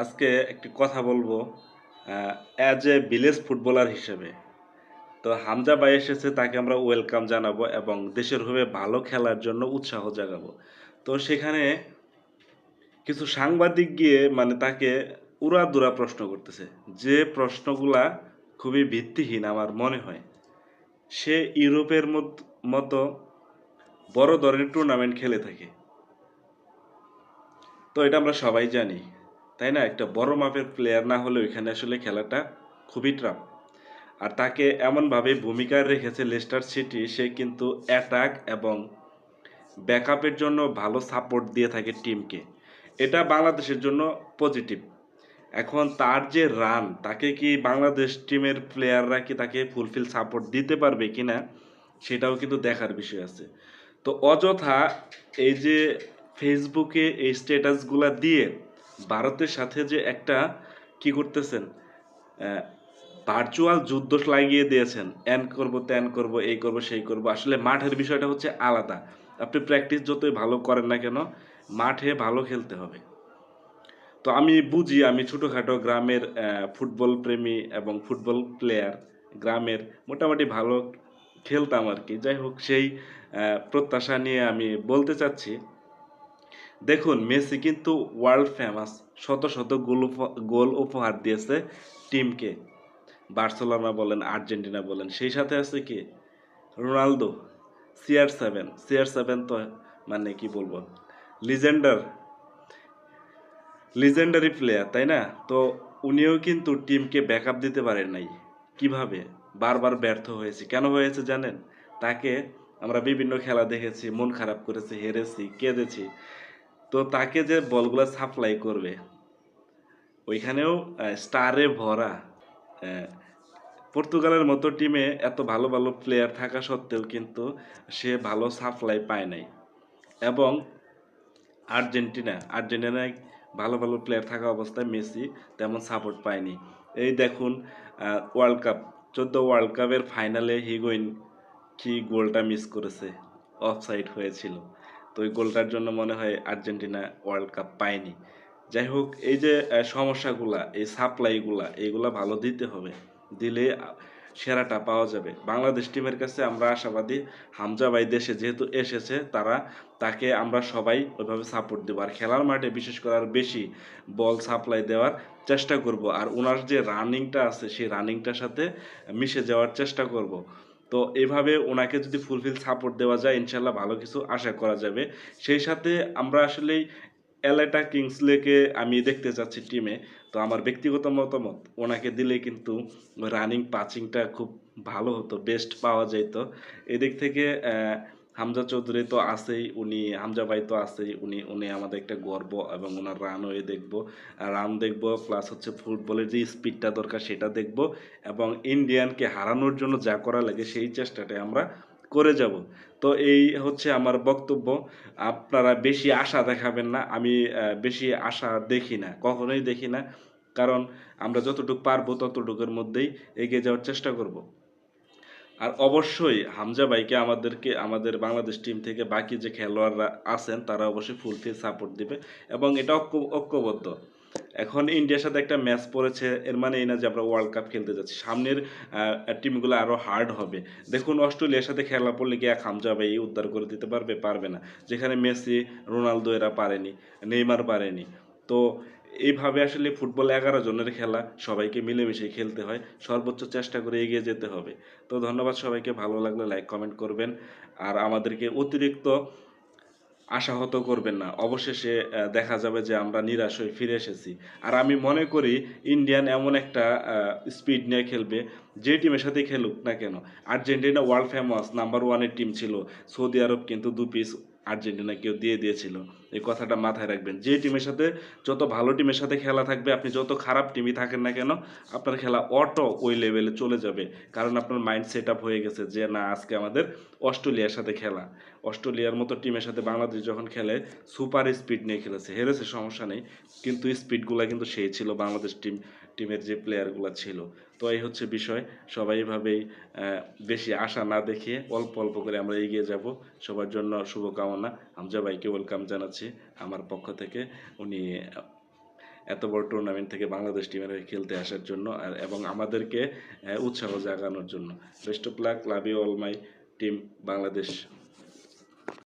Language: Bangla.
আজকে একটি কথা বলবো অ্যাজ এ ভিলেজ ফুটবলার হিসেবে। তো হামজা ভাই এসেছে, তাকে আমরা ওয়েলকাম জানাবো এবং দেশের হয়ে ভালো খেলার জন্য উৎসাহ জাগাবো। তো সেখানে কিছু সাংবাদিক গিয়ে মানে তাকে উড়াধুরা প্রশ্ন করতেছে, যে প্রশ্নগুলা খুবই ভিত্তিহীন আমার মনে হয়। সে ইউরোপের মতো বড় ধরনের টুর্নামেন্ট খেলে থাকে, তো এটা আমরা সবাই জানি, তাই না? একটা বড় মাপের প্লেয়ার না হলে ওইখানে আসলে খেলাটা খুবই টাফ। আর তাকে এমনভাবে ভূমিকায় রেখেছে লেস্টার সিটি, সে কিন্তু অ্যাটাক এবং ব্যাকআপের জন্য ভালো সাপোর্ট দিয়ে থাকে টিমকে। এটা বাংলাদেশের জন্য পজিটিভ। এখন তার যে রান, তাকে কি বাংলাদেশ টিমের প্লেয়াররা কি তাকে ফুলফিল সাপোর্ট দিতে পারবে কিনা, সেটাও কিন্তু দেখার বিষয় আছে। তো অযথা এই যে ফেসবুকে এই স্ট্যাটাসগুলা দিয়ে ভারতের সাথে যে একটা কি করতেছেন, ভার্চুয়াল যুদ্ধ লাগিয়ে দিয়েছেন, এন করব ত্যান করব এই করব সেই করব। আসলে মাঠের বিষয়টা হচ্ছে আলাদা। আপনি প্র্যাকটিস যতই ভালো করেন না কেন, মাঠে ভালো খেলতে হবে। তো আমি বুঝি, আমি ছোটোখাটো গ্রামের ফুটবল প্রেমী এবং ফুটবল প্লেয়ার, গ্রামের মোটামুটি ভালো খেলতাম আর কি। যাই হোক, সেই প্রত্যাশা নিয়ে আমি বলতে চাচ্ছি, দেখুন মেসি কিন্তু ওয়ার্ল্ড ফেমাস, শত শত গোল উপহার দিয়েছে টিমকে। বার্সেলোনা বলেন, আর্জেন্টিনা বলেন, সেই সাথে আছে কি রোনালদো, CR7 তো মানে কি বলবো, লিজেন্ডার লিজেন্ডারি প্লেয়ার, তাই না? তো উনিও কিন্তু টিমকে ব্যাকআপ দিতে পারেন নাই। কিভাবে? বারবার ব্যর্থ হয়েছে। কেন হয়েছে জানেন? তাকে আমরা বিভিন্ন খেলা দেখেছি, মন খারাপ করেছি, হেরেছি, কেঁদেছি। তো তাকে যে বলগুলা সাপ্লাই করবে, ওইখানেও স্টারে ভরা। আহ, পর্তুগালের মতো টিমে এত ভালো ভালো প্লেয়ার থাকা সত্ত্বেও কিন্তু সে ভালো সাপ্লাই পায় নাই। এবং আর্জেন্টিনায় ভালো ভালো প্লেয়ার থাকা অবস্থায় মেসি তেমন সাপোর্ট পায়নি। এই দেখুন, ওয়ার্ল্ড কাপ, 14 ওয়ার্ল্ড কাপের ফাইনালে হিগুয়েইন কি গোলটা মিস করেছে, অফসাইড হয়েছিল। তো ওই গোলটার জন্য মনে হয় আর্জেন্টিনা ওয়ার্ল্ড কাপ পায়নি। যাই হোক, এই যে সমস্যাগুলা, এই সাপ্লাইগুলা, এইগুলা ভালো দিতে হবে। দিলে সেরাটা পাওয়া যাবে। বাংলাদেশ টিমের কাছে আমরা আশাবাদী। হামজা ভাই দেশে যেহেতু এসেছে, তাকে আমরা সবাই ওইভাবে সাপোর্ট দেবো। আর খেলার মাঠে বিশেষ করে আর বেশি বল সাপ্লাই দেওয়ার চেষ্টা করব। আর ওনার যে রানিংটা আছে, সেই রানিংটার সাথে মিশে যাওয়ার চেষ্টা করব। তো এভাবে ওনাকে যদি ফুলফিল সাপোর্ট দেওয়া যায়, ইনশাল্লাহ ভালো কিছু আশা করা যাবে। সেই সাথে আমরা আসলেই এলেটা কিংসলেকে আমি দেখতে চাচ্ছি টিমে। তো আমার ব্যক্তিগত মতামত, ওনাকে দিলে কিন্তু রানিং পাচিংটা খুব ভালো হতো, বেস্ট পাওয়া যেত। এদিক থেকে হামজা চৌধুরী তো আছেই, হামজা ভাই তো আছেই, উনি আমাদের একটা গর্ব। এবং ওনার রানও দেখবো, রান দেখবো, প্লাস হচ্ছে ফুটবলের যে স্পিডটা দরকার সেটা দেখবো। এবং ইন্ডিয়ানকে হারানোর জন্য যা করা লাগে সেই চেষ্টাটাই আমরা করে যাব। তো এই হচ্ছে আমার বক্তব্য। আপনারা বেশি আশা দেখাবেন না। আমি বেশি আশা দেখি না, কখনোই দেখি না। কারণ আমরা যতটুকু পারবো ততটুকুর মধ্যেই এগিয়ে যাওয়ার চেষ্টা করব। আর অবশ্যই হামজা ভাইকে আমাদের বাংলাদেশ টিম থেকে বাকি যে খেলোয়াড়রা আছেন তারা অবশ্যই ফুলফিল সাপোর্ট দিবে। এবং এটা ঐক্যবদ্ধ। এখন ইন্ডিয়ার সাথে একটা ম্যাচ পড়েছে, এর মানে এই না যে আমরা ওয়ার্ল্ড কাপ খেলতে যাচ্ছি। সামনের টিমগুলো আরো হার্ড হবে। দেখুন অস্ট্রেলিয়ার সাথে খেলা পড়লে কি এক হামজা ভাই উদ্ধার করে দিতে পারবে? পারবে না। যেখানে মেসি, রোনালদো এরা পারেনি, নেইমার পারেনি। তো এইভাবে আসলে ফুটবল 11 জনের খেলা, সবাইকে মিলেমিশে খেলতে হয়, সর্বোচ্চ চেষ্টা করে এগিয়ে যেতে হবে। তো ধন্যবাদ সবাইকে। ভালো লাগলে লাইক কমেন্ট করবেন। আর আমাদেরকে অতিরিক্ত আশাহত করবেন না। অবশেষে দেখা যাবে যে আমরা নিরাশ হয়ে ফিরে এসেছি। আর আমি মনে করি ইন্ডিয়ান এমন একটা স্পিড নিয়ে খেলবে, যে টিমের সাথে খেলুক না কেন। আর্জেন্টিনা ওয়ার্ল্ড ফেমাস নাম্বার ওয়ানের টিম ছিল, সৌদি আরব কিন্তু 2 পিস আর্জেন্টিনাকেও দিয়ে দিয়েছিল। এই কথাটা মাথায় রাখবেন। যে টিমের সাথে, যত ভালো টিমের সাথে খেলা থাকবে, আপনি যত খারাপ টিমই থাকেন না কেন, আপনার খেলা অটো ওই লেভেলে চলে যাবে। কারণ আপনার মাইন্ড সেট আপ হয়ে গেছে যে না, আজকে আমাদের অস্ট্রেলিয়ার সাথে খেলা। অস্ট্রেলিয়ার মতো টিমের সাথে বাংলাদেশ যখন খেলে, সুপার স্পিড নিয়ে খেলেছে, হেরেছে সমস্যা নেই, কিন্তু স্পিডগুলো কিন্তু সেই ছিল বাংলাদেশ টিমের যে প্লেয়ারগুলো ছিল। তো এই হচ্ছে বিষয়। সবাই এভাবেই বেশি আশা না দেখিয়ে অল্প অল্প করে আমরা এগিয়ে যাব। সবার জন্য শুভকামনা। হামজা ভাইকে ওয়েলকাম জানাচ্ছি আমার পক্ষ থেকে। উনি এত বড় টুর্নামেন্ট থেকে বাংলাদেশ টিমের হয়ে খেলতে আসার জন্য এবং আমাদেরকে উৎসাহ জাগানোর জন্য। Best of luck, love you all my team Bangladesh.